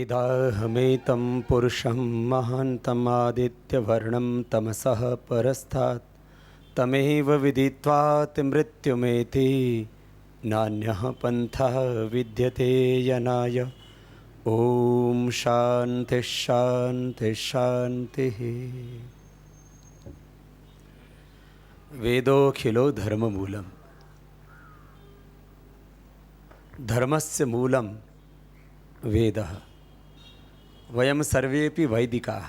वेदाहमेतं पुरुषं महान्तमादित्यवर्णं तमसः परस्तात् तमेव विदित्वात् मृत्युमेति नान्यः पन्थः विद्यते यनाय। ओम शांति शांति शांति। वेदोऽखिलो धर्ममूलम्। धर्मस्य मूलं वेदः। वयं सर्वेपि वैदिकाः।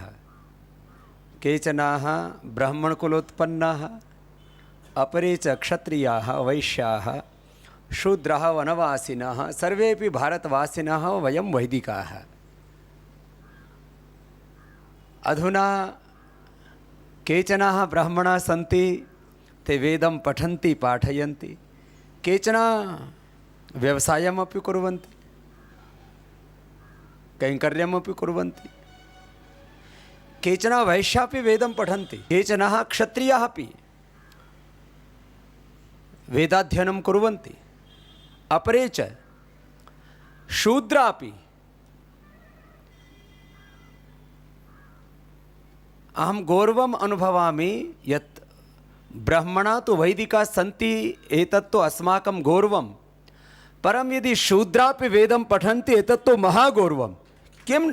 केचनाः ब्राह्मणकुलोत्पन्नाः, अपरे च क्षत्रियाः, वैश्याः, शूद्राः, वनवासिनः, सर्वेपि भारतवासिनः वयं वैदिकाः। अधुना केचनाः ब्राह्मणाः सन्ति, ते वेदं पठन्ति पाठयन्ति। केचन व्यवसायमपि कुर्वन्ति, कैङ्कर्यमपि कुर्वन्ति। केचन वैश्यापि वेदं पठन्ति, केचनः क्षत्रियाः अपि वेदाध्ययनं कुर्वन्ति। अपरे च शूद्रापि। अहं गौरवम् अनुभवामि यत् ब्राह्मणाः तु वैदिकाः सन्ति, एतत्तु अस्माकं गौरवं। परं यदि शूद्रापि वेदं पठन्ति एतत्तु महागौरवं। किं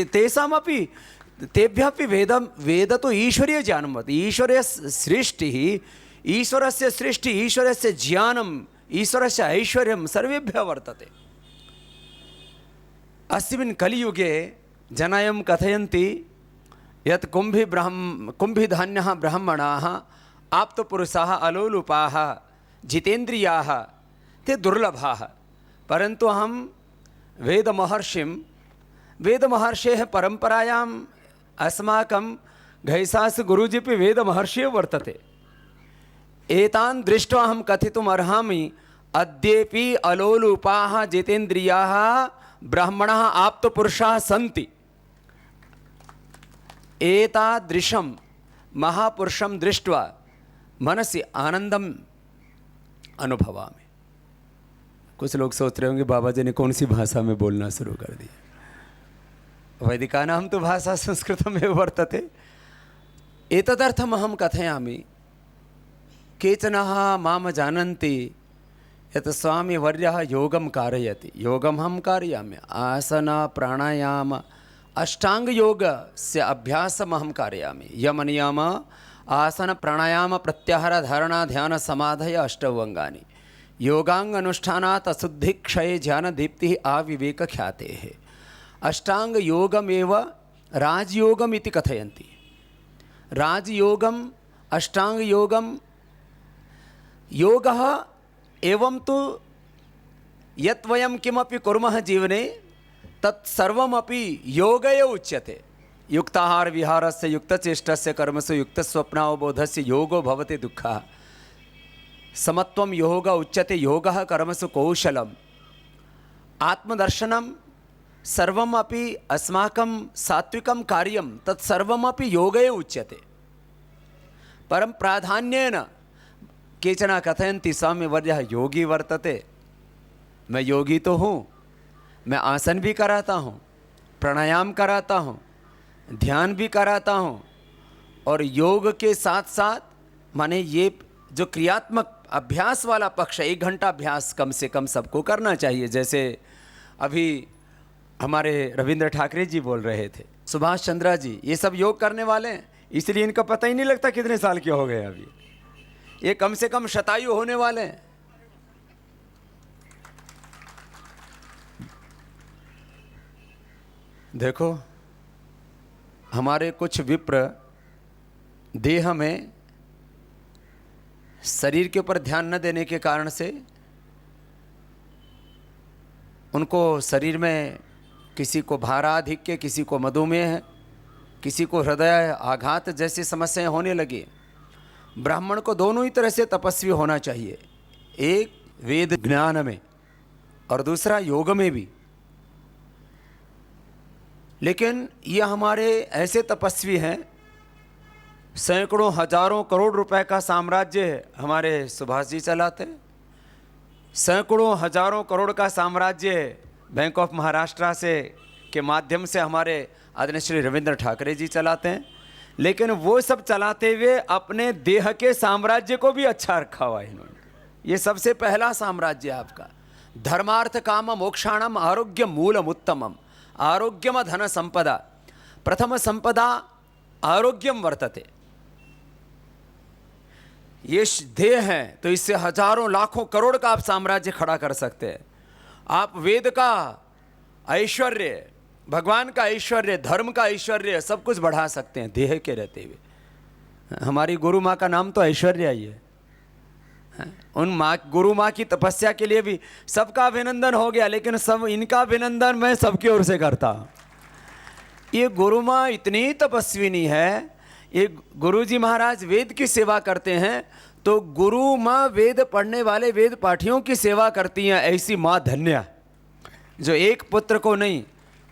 तेषामपि तेभ्यः वेद तो ईश्वरीयज्ञानं वर्तते। ईश्वरसृष्टिः, ईश्वरस्य सृष्टिः, ईश्वरस्य ज्ञानम्, ईश्वरस्य ऐश्वर्यं सर्वेभ्यः वर्तते। अस्मिन् कलियुगे जनाः कथयन्ति यत् कुम्भिधान्यः ब्राह्मणाः आप्तपुरुषाः, अलोलुपाः, जितेन्द्रियाः ते दुर्लभाः। परन्तु अहं वेदमहर्षेः परम्परायाम् अस्माकं घैसास गुरुजीपि वेदमहर्षिः वर्तते। एतान् दृष्ट्वा अहं कथितुम् अर्हामि, अद्येपि अलोलुपाः, जितेन्द्रियाः ब्राह्मणाः आप्तपुरुषाः सन्ति। एतादृशं महापुरुषं दृष्ट्वा मनसि आनंदम अनुभवामि। कुछ लोग सोच रहे होंगे बाबा जी ने कौन सी भाषा में बोलना शुरू कर दिया। वैदिकानां तु भाषा संस्कृतमेव वर्तते। एतदर्थम् अहं कथयामि, केचनः मां जानन्ति यत् स्वामीवर्यः योगं कारयति। योगम् अहं कारयामि। आसन प्राणायाम अष्टाङ्गयोगस्य अभ्यासम् अहं कारयामि। यमनियम आसन प्राणायाम प्रत्याहार धारणा ध्यान समाधय अष्टौ अङ्गानि। योगांग अनुष्ठानात् अशुद्धि क्षये ज्ञान दीप्तिः आविवेक ख्यातेः। अष्टांग योगमेव राजयोगम् इति कथयन्ति। राजयोगम्, अष्टांग योगम्, योगः एवं तु यत् वयं किमपि कुर्मः जीवने तत् सर्वमपि योग एव उच्यते। युक्ताहार विहारस्य, युक्तचेष्टस्य, कर्मसु युक्तस्वप्नावबोधस्य योगो भवति दुःखः। समत्वं योग उच्यते। योगः कर्मसु कौशलम्। आत्मदर्शनं सर्वमपि अस्माकं सात्विकं कार्यं तत् सर्वमपि योगे उच्यते। परं प्राधान्येन केचन कथयन्ति स्वामीवर्यः योगी वर्तते। मैं योगी तो हूँ, मैं आसन भी कराता हूँ, प्राणायाम कराता हूँ, ध्यान भी कराता हूँ, और योग के साथ साथ माने ये जो क्रियात्मक अभ्यास वाला पक्ष, 1 घंटा अभ्यास कम से कम सबको करना चाहिए। जैसे अभी हमारे रविंद्र ठाकरे जी बोल रहे थे, सुभाष चंद्रा जी, ये सब योग करने वाले हैं, इसलिए इनका पता ही नहीं लगता कितने साल के हो गए। अभी ये कम से कम शतायु होने वाले हैं। देखो, हमारे कुछ विप्र देह में शरीर के ऊपर ध्यान न देने के कारण से उनको शरीर में किसी को भाराधिक्य, किसी को मधुमेह है, किसी को हृदय आघात जैसी समस्याएं होने लगी। ब्राह्मण को दोनों ही तरह से तपस्वी होना चाहिए, एक वेद ज्ञान में और दूसरा योग में भी। लेकिन ये हमारे ऐसे तपस्वी हैं, सैकड़ों हजारों करोड़ रुपए का साम्राज्य हमारे सुभाष जी चलाते। सैकड़ों हजारों करोड़ का साम्राज्य बैंक ऑफ महाराष्ट्र से के माध्यम से हमारे आदरणीय श्री रविंद्र ठाकरे जी चलाते हैं, लेकिन वो सब चलाते हुए अपने देह के साम्राज्य को भी अच्छा रखा हुआ है इन्होंने। ये सबसे पहला साम्राज्य आपका धर्मार्थ काम मोक्षाणम आरोग्य मूलम उत्तमम आरोग्यम धन संपदा प्रथम संपदा आरोग्यम वर्तते। ये देह है तो इससे हजारों लाखों करोड़ का आप साम्राज्य खड़ा कर सकते हैं। आप वेद का ऐश्वर्य, भगवान का ऐश्वर्य, धर्म का ऐश्वर्य सब कुछ बढ़ा सकते हैं देह के रहते हुए। हमारी गुरु माँ का नाम तो ऐश्वर्या ही है। उन माँ, गुरु माँ की तपस्या के लिए भी सबका अभिनंदन हो गया, लेकिन सब इनका अभिनंदन मैं सबकी ओर से करता हूँ। ये गुरु माँ इतनी तपस्विनी है। ये गुरु जी महाराज वेद की सेवा करते हैं तो गुरु माँ वेद पढ़ने वाले वेद पाठियों की सेवा करती हैं। ऐसी माँ धन्य जो एक पुत्र को नहीं,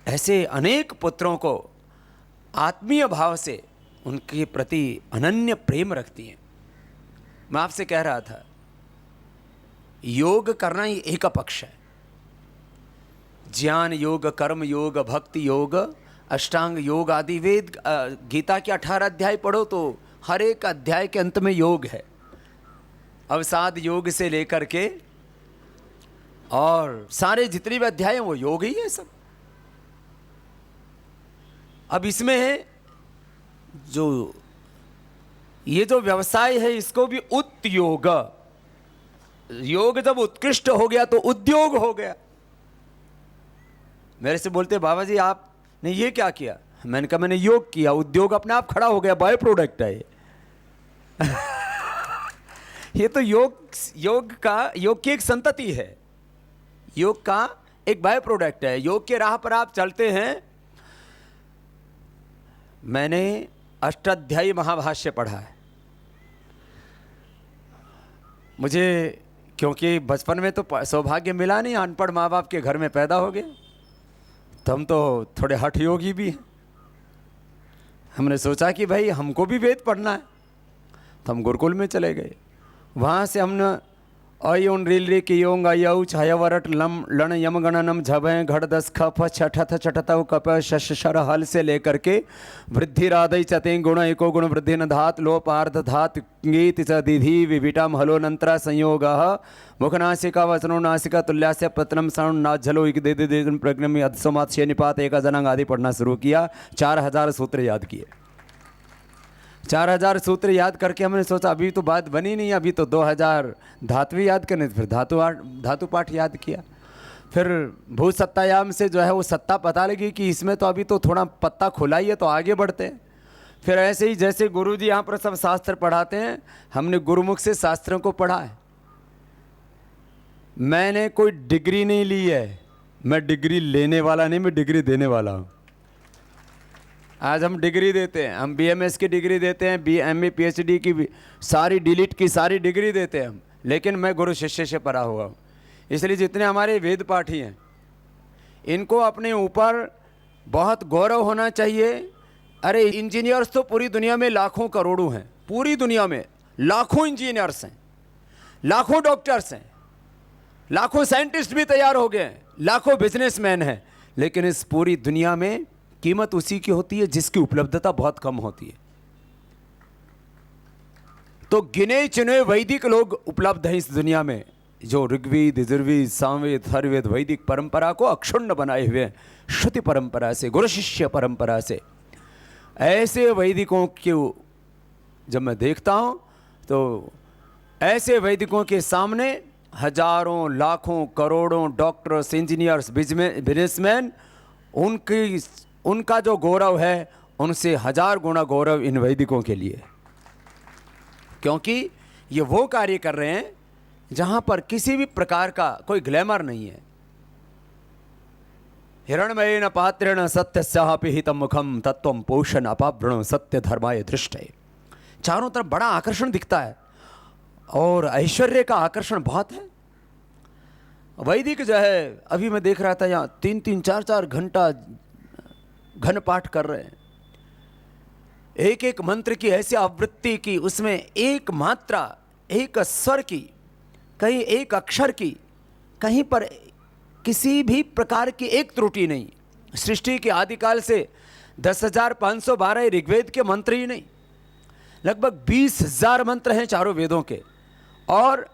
ऐसे अनेक पुत्रों को आत्मीय भाव से उनके प्रति अनन्य प्रेम रखती हैं। मैं आपसे कह रहा था, योग करना ही एक पक्ष है। ज्ञान योग, कर्म योग, भक्ति योग, अष्टांग योग आदि वेद गीता के 18 अध्याय पढ़ो तो हर एक अध्याय के अंत में योग है। अवसाद योग से लेकर के और सारे जितने भी अध्याय हैं वो योग ही है सब। अब इसमें है जो ये जो व्यवसाय है इसको भी उत्योग, योग जब उत्कृष्ट हो गया तो उद्योग हो गया। मेरे से बोलते बाबा जी आपने ये क्या किया? मैंने कहा मैंने योग किया, उद्योग अपने आप खड़ा हो गया, बाय प्रोडक्ट है ये। ये तो योग की एक संतति है, योग का एक बाय प्रोडक्ट है। योग के राह पर आप चलते हैं। मैंने अष्टाध्यायी महाभाष्य पढ़ा है। मुझे क्योंकि बचपन में तो सौभाग्य मिला नहीं, अनपढ़ माँ बाप के घर में पैदा हो गए, तो हम तो थोड़े हठ योगी भी हैं। हमने सोचा कि भाई हमको भी वेद पढ़ना है, तो हम गुरुकुल में चले गए। वहाँ से हमने अयोन रील रे की योंग अयऊ छायावरट लम लन यम गणनम झभय घड़ दस खफ छठथ छठतव कप शशर हल से लेकर के वृद्धि राधय चते गुण एको गुण वृद्धि न धात लोपार्थ धात गीत च दिधि विभिटम हलोनंतरा संयोग मुखनासिका वचनो नासिका तुल्यास्य पत्रम सण नाझलो प्रज्ञम अधसोमात शे निपात एक जनांग आदि पढ़ना शुरू किया। 4000 सूत्र याद किए। 4000 सूत्र याद करके हमने सोचा अभी तो बात बनी नहीं, अभी तो 2000 धातु याद करने, फिर धातु पाठ याद किया। फिर भू सत्तायाम से जो है वो सत्ता पता लगी कि इसमें तो अभी तो थोड़ा पत्ता खुला ही है, तो आगे बढ़ते हैं। फिर ऐसे ही जैसे गुरु जी यहाँ पर सब शास्त्र पढ़ाते हैं, हमने गुरुमुख से शास्त्रों को पढ़ा है। मैंने कोई डिग्री नहीं ली है, मैं डिग्री लेने वाला नहीं, मैं डिग्री देने वाला हूँ। आज हम डिग्री देते हैं, हम BMS की डिग्री देते हैं, BMA PhD की सारी डिलीट की सारी डिग्री देते हैं हम, लेकिन मैं गुरु शिष्य से पढ़ा हुआ हूँ। इसलिए जितने हमारे वेद पाठी हैं इनको अपने ऊपर बहुत गौरव होना चाहिए। अरे इंजीनियर्स तो पूरी दुनिया में लाखों करोड़ों हैं, पूरी दुनिया में लाखों इंजीनियर्स हैं, लाखों डॉक्टर्स हैं, लाखों साइंटिस्ट भी तैयार हो गए हैं, लाखों बिजनेसमैन हैं, लेकिन इस पूरी दुनिया में कीमत उसी की होती है जिसकी उपलब्धता बहुत कम होती है। तो गिने चुने वैदिक लोग उपलब्ध हैं इस दुनिया में, जो ऋग्वेद, यजुर्वेद, सामवेद, अथर्ववेद वैदिक परंपरा को अक्षुण्ण बनाए हुए हैं, श्रुति परंपरा से, गुरु शिष्य परंपरा से। ऐसे वैदिकों को जब मैं देखता हूं तो ऐसे वैदिकों के सामने हजारों लाखों करोड़ों डॉक्टर्स, इंजीनियर्स, बिजनेसमैन, उनका जो गौरव है उनसे 1000 गुना गौरव इन वैदिकों के लिए, क्योंकि ये वो कार्य कर रहे हैं जहां पर किसी भी प्रकार का कोई ग्लैमर नहीं है। हिरण्मयेन पात्रेण सत्यस्यापि हितं मुखम तत्वं पोषण अपावृणं सत्य धर्माय दृष्टे। चारों तरफ बड़ा आकर्षण दिखता है और ऐश्वर्य का आकर्षण बहुत है। वैदिक जो है, अभी मैं देख रहा था यहाँ 3-3, 4-4 घंटा घन पाठ कर रहे हैं। एक एक मंत्र की ऐसी आवृत्ति की, उसमें एक मात्रा, एक स्वर की, कहीं एक अक्षर की, कहीं पर किसी भी प्रकार की एक त्रुटि नहीं। सृष्टि के आदिकाल से 10,512 ऋग्वेद के मंत्र ही नहीं, लगभग 20,000 मंत्र हैं चारों वेदों के, और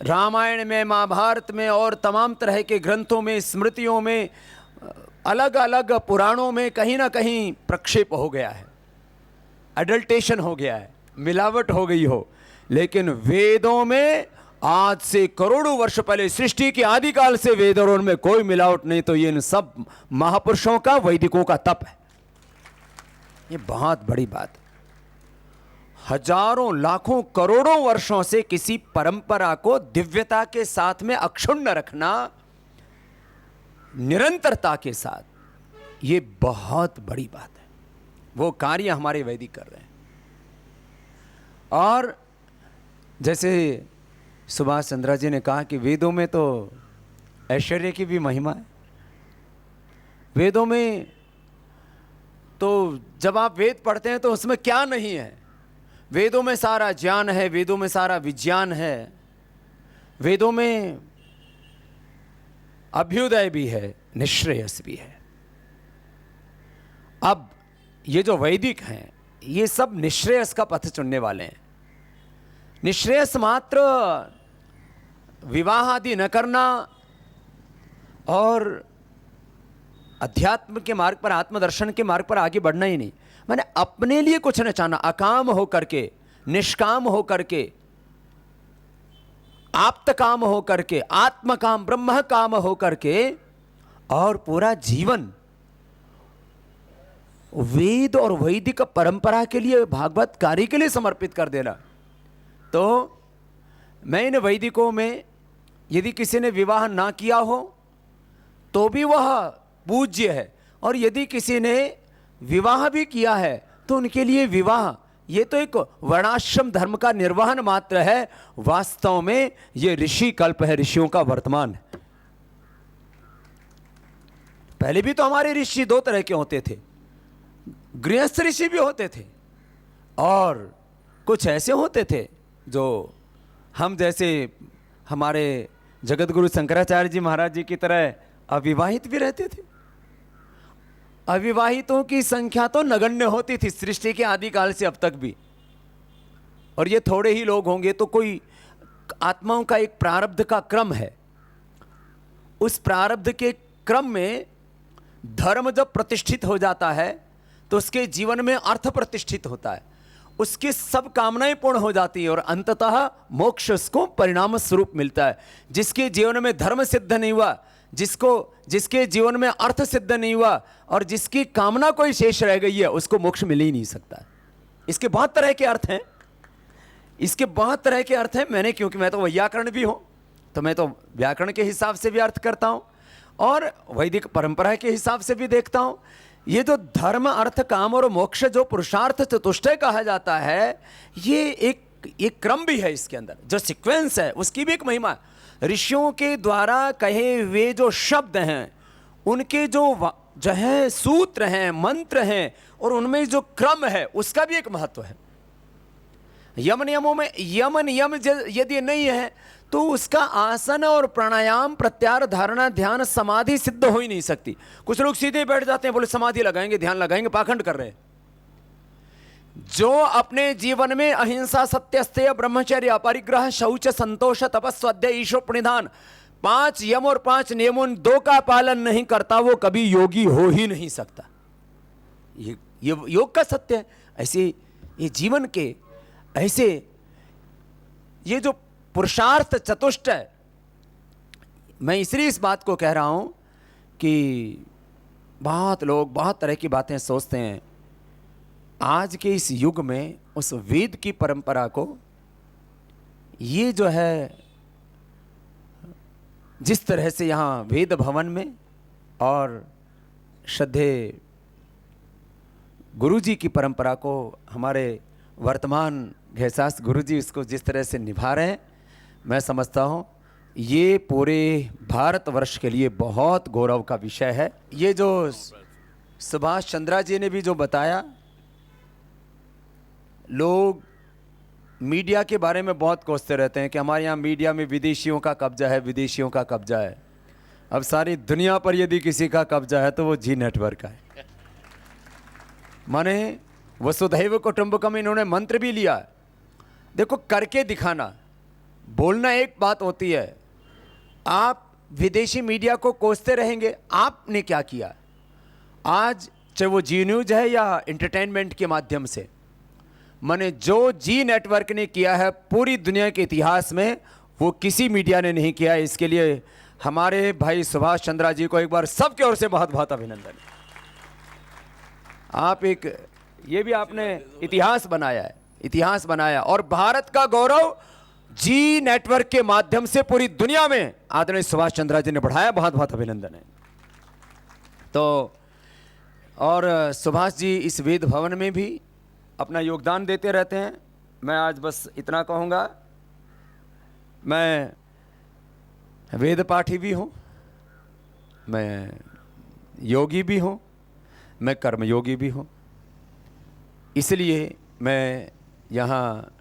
रामायण में, महाभारत में और तमाम तरह के ग्रंथों में, स्मृतियों में, अलग अलग पुराणों में कहीं ना कहीं प्रक्षेप हो गया है, अडल्टेशन हो गया है, मिलावट हो गई हो। लेकिन वेदों में आज से करोड़ों वर्ष पहले, सृष्टि के आदिकाल से वेदों में कोई मिलावट नहीं। तो ये इन सब महापुरुषों का, वैदिकों का तप है। ये बहुत बड़ी बात है। हजारों, लाखों, करोड़ों वर्षों से किसी परंपरा को दिव्यता के साथ में अक्षुण्ण रखना, निरंतरता के साथ, ये बहुत बड़ी बात है। वो कार्य हमारे वैदिक कर रहे हैं। और जैसे सुभाष चंद्र जी ने कहा कि वेदों में तो ऐश्वर्य की भी महिमा है। वेदों में तो जब आप वेद पढ़ते हैं तो उसमें क्या नहीं है? वेदों में सारा ज्ञान है, वेदों में सारा विज्ञान है, वेदों में अभ्युदय भी है, निश्रेयस भी है। अब ये जो वैदिक हैं, ये सब निश्रेयस का पथ चुनने वाले हैं। निश्रेयस मात्र विवाह आदि न करना और अध्यात्म के मार्ग पर, आत्मदर्शन के मार्ग पर आगे बढ़ना ही नहीं, मैंने अपने लिए कुछ न चाहना, अकाम हो करके, निष्काम हो करके, आप्त काम हो करके, आत्मकाम, ब्रह्म काम हो करके, और पूरा जीवन वेद और वैदिक परंपरा के लिए, भागवत कार्य के लिए समर्पित कर देना। तो मैं इन वैदिकों में यदि किसी ने विवाह ना किया हो तो भी वह पूज्य है, और यदि किसी ने विवाह भी किया है तो उनके लिए विवाह, ये तो एक वर्णाश्रम धर्म का निर्वहन मात्र है। वास्तव में ये ऋषि कल्प है, ऋषियों का वर्तमान है। पहले भी तो हमारे ऋषि दो तरह के होते थे, गृहस्थ ऋषि भी होते थे, और कुछ ऐसे होते थे जो हम जैसे हमारे जगतगुरु शंकराचार्य जी महाराज जी की तरह अविवाहित भी रहते थे। अविवाहितों की संख्या तो नगण्य होती थी सृष्टि के आदिकाल से अब तक भी, और ये थोड़े ही लोग होंगे। तो कोई आत्माओं का एक प्रारब्ध का क्रम है, उस प्रारब्ध के क्रम में धर्म जब प्रतिष्ठित हो जाता है तो उसके जीवन में अर्थ प्रतिष्ठित होता है, उसकी सब कामनाएं पूर्ण हो जाती है, और अंततः मोक्ष उसको परिणाम स्वरूप मिलता है। जिसके जीवन में धर्म सिद्ध नहीं हुआ, जिसके जीवन में अर्थ सिद्ध नहीं हुआ, और जिसकी कामना कोई शेष रह गई है, उसको मोक्ष मिल ही नहीं सकता। इसके बहुत तरह के अर्थ हैं, इसके बहुत तरह के अर्थ हैं। मैंने, क्योंकि मैं तो व्याकरण भी हूं, तो मैं तो व्याकरण के हिसाब से भी अर्थ करता हूं और वैदिक परंपरा के हिसाब से भी देखता हूं। ये जो धर्म, अर्थ, काम और मोक्ष, जो पुरुषार्थ चतुष्टय कहा जाता है, ये एक क्रम भी है। इसके अंदर जो सीक्वेंस है उसकी भी एक महिमा है। ऋषियों के द्वारा कहे हुए जो शब्द हैं, उनके जो है सूत्र हैं, मंत्र हैं, और उनमें जो क्रम है उसका भी एक महत्व है। यम नियमों में यम नियम यदि नहीं है तो उसका आसन और प्राणायाम, प्रत्याहार, धारणा, ध्यान, समाधि सिद्ध हो ही नहीं सकती। कुछ लोग सीधे बैठ जाते हैं, बोले समाधि लगाएंगे, ध्यान लगाएंगे, पाखंड कर रहे हैं। जो अपने जीवन में अहिंसा, सत्य, स्थेय, ब्रह्मचर्य, अपरिग्रह, शौच, संतोष, तपस्वाध्याय, ईश्वर प्रणिधान, 5 यम और 5 नियमों 2 का पालन नहीं करता, वो कभी योगी हो ही नहीं सकता। ये योग का सत्य है। ऐसे ये जीवन के ऐसे ये जो पुरुषार्थ चतुष्टय, मैं इसलिए इस बात को कह रहा हूं कि बहुत लोग बहुत तरह की बातें सोचते हैं। आज के इस युग में उस वेद की परंपरा को, ये जो है जिस तरह से यहाँ वेद भवन में और श्रद्धे गुरु जी की परंपरा को हमारे वर्तमान घैसास गुरु जी इसको जिस तरह से निभा रहे हैं, मैं समझता हूँ ये पूरे भारतवर्ष के लिए बहुत गौरव का विषय है। ये जो सुभाष चंद्र जी ने भी जो बताया, लोग मीडिया के बारे में बहुत कोसते रहते हैं कि हमारे यहाँ मीडिया में विदेशियों का कब्जा है, विदेशियों का कब्जा है। अब सारी दुनिया पर यदि किसी का कब्जा है तो वो जी नेटवर्क का है। माने वसुधैव कुटुंबकम इन्होंने मंत्र भी लिया। देखो, करके दिखाना, बोलना एक बात होती है, आप विदेशी मीडिया को कोसते रहेंगे, आपने क्या किया। आज चाहे वो जी न्यूज है या एंटरटेनमेंट के माध्यम से, माने जो जी नेटवर्क ने किया है पूरी दुनिया के इतिहास में, वो किसी मीडिया ने नहीं किया है। इसके लिए हमारे भाई सुभाष चंद्रा जी को एक बार सबकी ओर से बहुत बहुत अभिनंदन। आप एक ये भी आपने इतिहास बनाया है, इतिहास बनाया, और भारत का गौरव जी नेटवर्क के माध्यम से पूरी दुनिया में आदरणीय सुभाष चंद्रा जी ने बढ़ाया। बहुत बहुत अभिनंदन है। तो और सुभाष जी इस वेद भवन में भी अपना योगदान देते रहते हैं। मैं आज बस इतना कहूँगा, मैं वेद पाठी भी हूँ, मैं योगी भी हूँ, मैं कर्मयोगी भी हूँ। इसलिए मैं यहाँ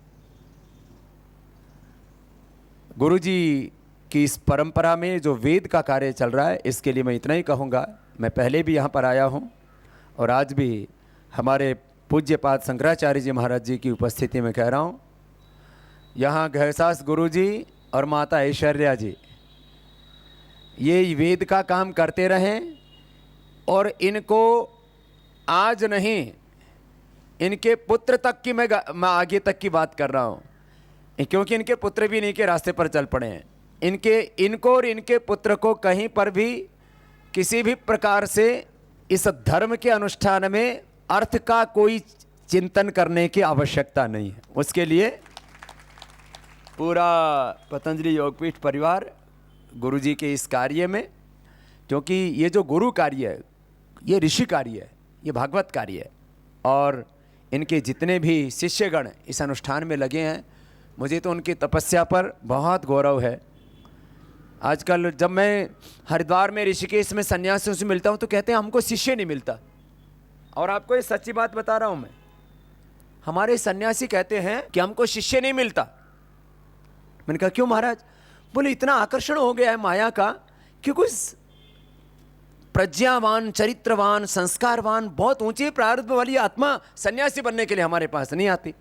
गुरुजी की इस परंपरा में जो वेद का कार्य चल रहा है, इसके लिए मैं इतना ही कहूँगा। मैं पहले भी यहाँ पर आया हूँ और आज भी हमारे पूज्यपाद शंकराचार्य जी महाराज जी की उपस्थिति में कह रहा हूँ, यहाँ घैसास गुरुजी और माता ऐश्वर्या जी ये वेद का काम करते रहें, और इनको आज नहीं, इनके पुत्र तक की मैं आगे तक की बात कर रहा हूँ, क्योंकि इनके पुत्र भी इन्हीं के रास्ते पर चल पड़े हैं। इनको और इनके पुत्र को कहीं पर भी किसी भी प्रकार से इस धर्म के अनुष्ठान में अर्थ का कोई चिंतन करने की आवश्यकता नहीं है। उसके लिए पूरा पतंजलि योगपीठ परिवार गुरुजी के इस कार्य में, क्योंकि ये जो गुरु कार्य है, ये ऋषि कार्य है, ये भागवत कार्य है, और इनके जितने भी शिष्यगण इस अनुष्ठान में लगे हैं, मुझे तो उनकी तपस्या पर बहुत गौरव है। आजकल जब मैं हरिद्वार में ऋषिकेश में सन्यासियों से मिलता हूँ तो कहते हैं हमको शिष्य नहीं मिलता, और आपको ये सच्ची बात बता रहा हूँ मैं, हमारे सन्यासी कहते हैं कि हमको शिष्य नहीं मिलता। मैंने कहा क्यों महाराज? बोले इतना आकर्षण हो गया है माया का कि कुछ प्रज्ञावान, चरित्रवान, संस्कारवान, बहुत ऊंचे प्रारब्ध वाली आत्मा सन्यासी बनने के लिए हमारे पास नहीं आती।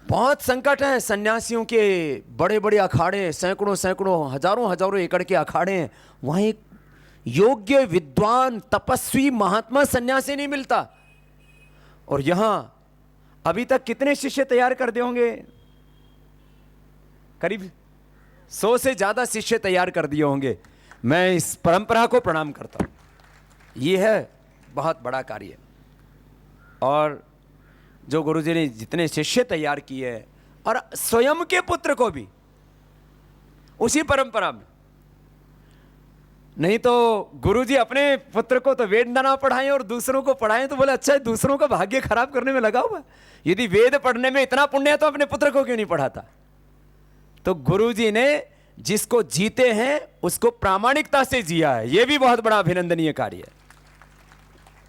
बहुत संकट है सन्यासियों के, बड़े बड़े अखाड़े, सैकड़ों सैकड़ों हजारों हजारों एकड़ के अखाड़े हैं, वहाँ एक योग्य विद्वान तपस्वी महात्मा सन्यासी नहीं मिलता। और यहाँ अभी तक कितने शिष्य तैयार कर दिए होंगे? करीब 100 से ज़्यादा शिष्य तैयार कर दिए होंगे। मैं इस परंपरा को प्रणाम करता हूँ, ये है बहुत बड़ा कार्य। और जो गुरुजी ने जितने शिष्य तैयार किए हैं, और स्वयं के पुत्र को भी उसी परंपरा में, नहीं तो गुरुजी अपने पुत्र को तो वेद ना पढ़ाएं और दूसरों को पढ़ाएं तो बोले अच्छा है, दूसरों का भाग्य खराब करने में लगा हुआ। यदि वेद पढ़ने में इतना पुण्य है तो अपने पुत्र को क्यों नहीं पढ़ाता? तो गुरुजी ने जिसको जीते हैं उसको प्रामाणिकता से जिया है, यह भी बहुत बड़ा अभिनंदनीय कार्य है।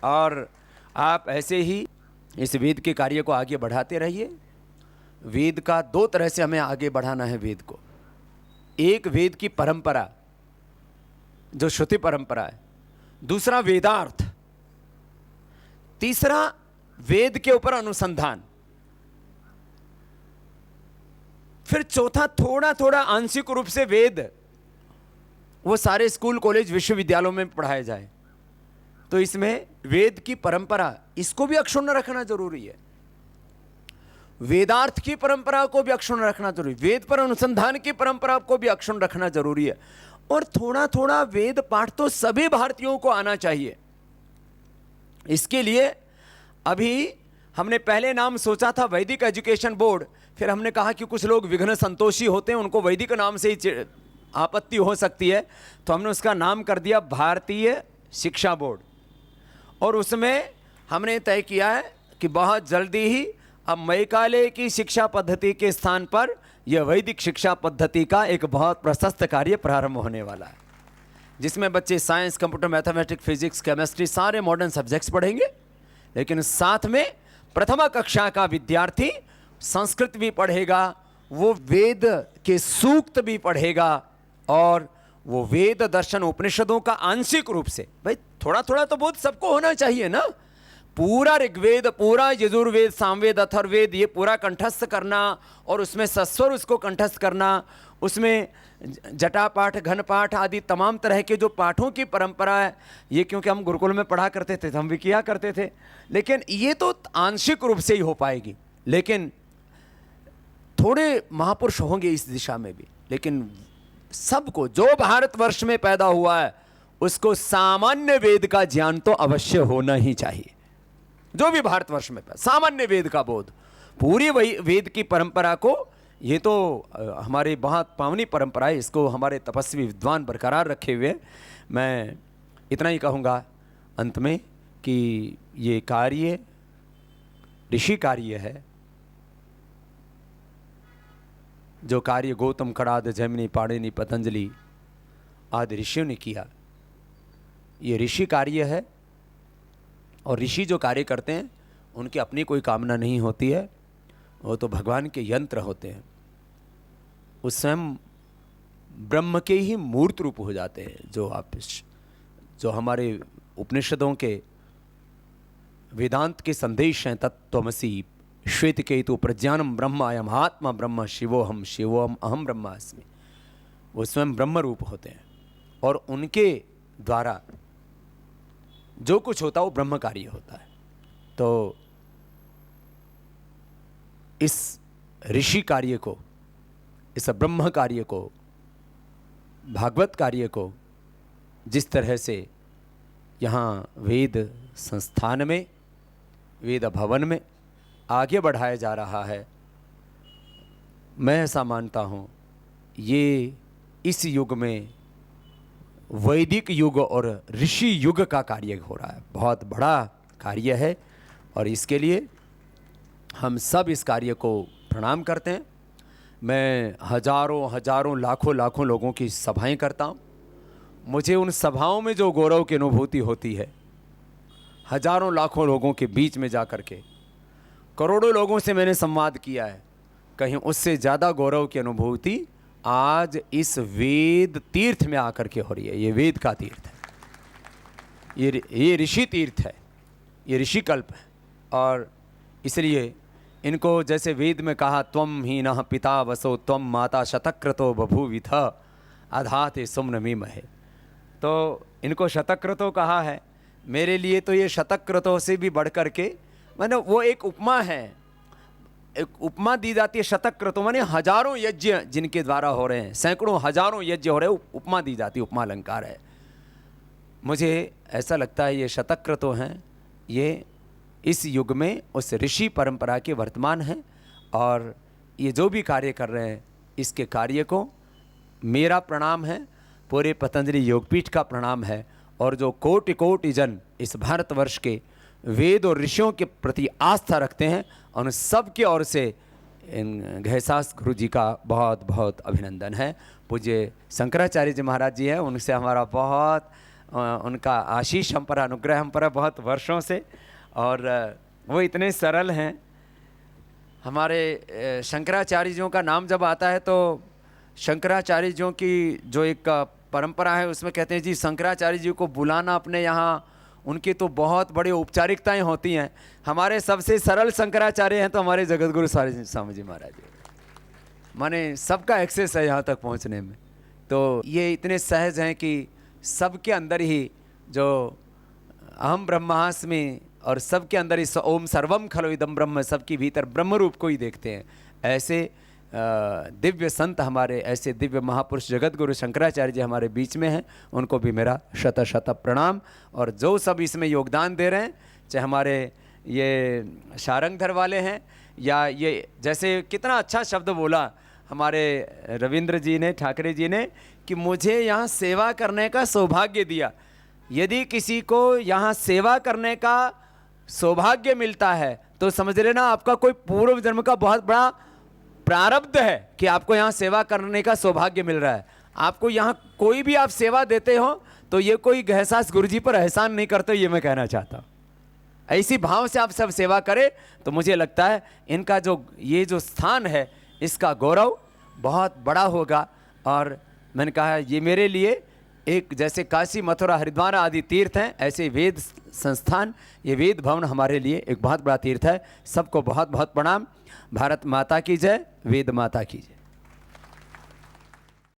और आप ऐसे ही इस वेद के कार्य को आगे बढ़ाते रहिए। वेद का दो तरह से हमें आगे बढ़ाना है वेद को। एक वेद की परंपरा जो श्रुति परंपरा है, दूसरा वेदार्थ, तीसरा वेद के ऊपर अनुसंधान, फिर चौथा थोड़ा थोड़ा आंशिक रूप से वेद वो सारे स्कूल कॉलेज विश्वविद्यालयों में पढ़ाए जाए। तो इसमें वेद की परंपरा, इसको भी अक्षुण्ण रखना जरूरी है। वेदार्थ की परंपरा को भी अक्षुण्ण रखना जरूरी, वेद पर अनुसंधान की परंपरा को भी अक्षुण्ण रखना जरूरी है। और थोड़ा थोड़ा वेद पाठ तो सभी भारतीयों को आना चाहिए। इसके लिए अभी हमने पहले नाम सोचा था वैदिक एजुकेशन बोर्ड, फिर हमने कहा कि कुछ लोग विघ्न संतोषी होते हैं, उनको वैदिक नाम से ही आपत्ति हो सकती है, तो हमने उसका नाम कर दिया भारतीय शिक्षा बोर्ड। और उसमें हमने तय किया है कि बहुत जल्दी ही अब मैकाले की शिक्षा पद्धति के स्थान पर यह वैदिक शिक्षा पद्धति का एक बहुत प्रशस्त कार्य प्रारंभ होने वाला है, जिसमें बच्चे science, computer, mathematics, physics, chemistry सारे मॉडर्न सब्जेक्ट्स पढ़ेंगे, लेकिन साथ में प्रथमा कक्षा का विद्यार्थी संस्कृत भी पढ़ेगा वो वेद के सूक्त भी पढ़ेगा और वो वेद दर्शन उपनिषदों का आंशिक रूप से, भाई थोड़ा थोड़ा तो बोध सबको होना चाहिए ना। पूरा ऋग्वेद, पूरा यजुर्वेद, सामवेद, अथर्ववेद ये पूरा कंठस्थ करना और उसमें सस्वर उसको कंठस्थ करना, उसमें जटा पाठ, घन पाठ आदि तमाम तरह के जो पाठों की परंपरा है, ये क्योंकि हम गुरुकुल में पढ़ा करते थे तो हम भी किया करते थे, लेकिन ये तो आंशिक रूप से ही हो पाएगी। लेकिन थोड़े महापुरुष होंगे इस दिशा में भी, लेकिन सबको जो भारतवर्ष में पैदा हुआ है उसको सामान्य वेद का ज्ञान तो अवश्य होना ही चाहिए। जो भी भारतवर्ष में सामान्य वेद का बोध, पूरी वही वेद की परंपरा को, ये तो हमारी बहुत पावनी परंपरा है, इसको हमारे तपस्वी विद्वान बरकरार रखे हुए। मैं इतना ही कहूँगा अंत में कि ये कार्य ऋषि कार्य है। जो कार्य गौतम, कणाद, जैमिनी, पाणिनि, पतंजलि आदि ऋषियों ने किया, ये ऋषि कार्य है। और ऋषि जो कार्य करते हैं उनकी अपनी कोई कामना नहीं होती है, वो तो भगवान के यंत्र होते हैं। वो स्वयं ब्रह्म के ही मूर्त रूप हो जाते हैं। जो हमारे उपनिषदों के वेदांत के संदेश हैं, तत्त्वमसि, श्वेत केतु, प्रज्ञानम ब्रह्म, अयम आत्मा ब्रह्म, शिवोहम अहम ब्रह्मास्मि, वो स्वयं ब्रह्म रूप होते हैं। और उनके द्वारा जो कुछ होता है वो ब्रह्म कार्य होता है। तो इस ऋषि कार्य को, इस ब्रह्म कार्य को, भागवत कार्य को जिस तरह से यहाँ वेद संस्थान में, वेद भवन में आगे बढ़ाया जा रहा है, मैं ऐसा मानता हूँ ये इस युग में वैदिक युग और ऋषि युग का कार्य हो रहा है। बहुत बड़ा कार्य है और इसके लिए हम सब इस कार्य को प्रणाम करते हैं। मैं हजारों लाखों लोगों की सभाएं करता हूँ। मुझे उन सभाओं में जो गौरव की अनुभूति होती है, हजारों लाखों लोगों के बीच में जा कर के करोड़ों लोगों से मैंने संवाद किया है, कहीं उससे ज़्यादा गौरव की अनुभूति आज इस वेद तीर्थ में आकर के हो रही है। ये वेद का तीर्थ है, ये ऋषि तीर्थ है, ये ऋषि कल्प है। और इसलिए इनको जैसे वेद में कहा, त्वम ही नः पिता वसो त्वम माता शतक्रतो बभूविथ अधाते सुम्न मीमहे, तो इनको शतक्रतो कहा है। मेरे लिए तो ये शतक्रतो से भी बढ़ कर के, माने वो एक उपमा है, एक उपमा दी जाती है। शतक्रतो माने हजारों यज्ञ जिनके द्वारा हो रहे हैं, सैकड़ों हजारों यज्ञ हो रहे हैं, उपमा दी जाती है, उपमा अलंकार है। मुझे ऐसा लगता है ये शतक्रतो हैं, ये इस युग में उस ऋषि परंपरा के वर्तमान हैं। और ये जो भी कार्य कर रहे हैं, इसके कार्य को मेरा प्रणाम है, पूरे पतंजलि योगपीठ का प्रणाम है। और जो कोटि कोटि जन इस भारतवर्ष के वेद और ऋषियों के प्रति आस्था रखते हैं, उन सब की ओर से इन घैसास गुरु जी का बहुत बहुत अभिनंदन है। पूज्य शंकराचार्य जी महाराज जी हैं, उनसे हमारा बहुत उनका आशीष हम पर, अनुग्रह हम पर बहुत वर्षों से। और वो इतने सरल हैं। हमारे शंकराचार्य जियों का नाम जब आता है तो शंकराचार्य जियों की जो एक परंपरा है उसमें कहते हैं जी शंकराचार्य जी को बुलाना अपने यहाँ, उनकी तो बहुत बड़ी औपचारिकताएं होती हैं। हमारे सबसे सरल शंकराचार्य हैं तो हमारे जगतगुरु स्वामी जी महाराज जी, माने सबका एक्सेस है यहाँ तक पहुँचने में। तो ये इतने सहज हैं कि सबके अंदर ही जो अहम ब्रह्मास्मि और सबके अंदर ही ओम सर्वम खलु इदम ब्रह्म, सबके भीतर ब्रह्म रूप को ही देखते हैं। ऐसे दिव्य संत हमारे, ऐसे दिव्य महापुरुष जगत गुरु शंकराचार्य जी हमारे बीच में हैं, उनको भी मेरा शत शत प्रणाम। और जो सब इसमें योगदान दे रहे हैं, चाहे हमारे ये शारंगधर वाले हैं या ये, जैसे कितना अच्छा शब्द बोला हमारे रविंद्र जी ने, ठाकरे जी ने, कि मुझे यहाँ सेवा करने का सौभाग्य दिया। यदि किसी को यहाँ सेवा करने का सौभाग्य मिलता है तो समझ लेना आपका कोई पूर्व जन्म का बहुत बड़ा प्रारब्ध है कि आपको यहाँ सेवा करने का सौभाग्य मिल रहा है। आपको यहाँ कोई भी आप सेवा देते हो तो ये कोई घैसास गुरु जी पर एहसान नहीं करते, ये मैं कहना चाहता हूँ। ऐसी भाव से आप सब सेवा करें तो मुझे लगता है इनका जो ये जो स्थान है, इसका गौरव बहुत बड़ा होगा। और मैंने कहा ये मेरे लिए एक, जैसे काशी मथुरा हरिद्वार आदि तीर्थ हैं, ऐसे वेद संस्थान, ये वेद भवन हमारे लिए एक बहुत बड़ा तीर्थ है। सबको बहुत बहुत प्रणाम। भारत माता की जय, वेद माता की जय।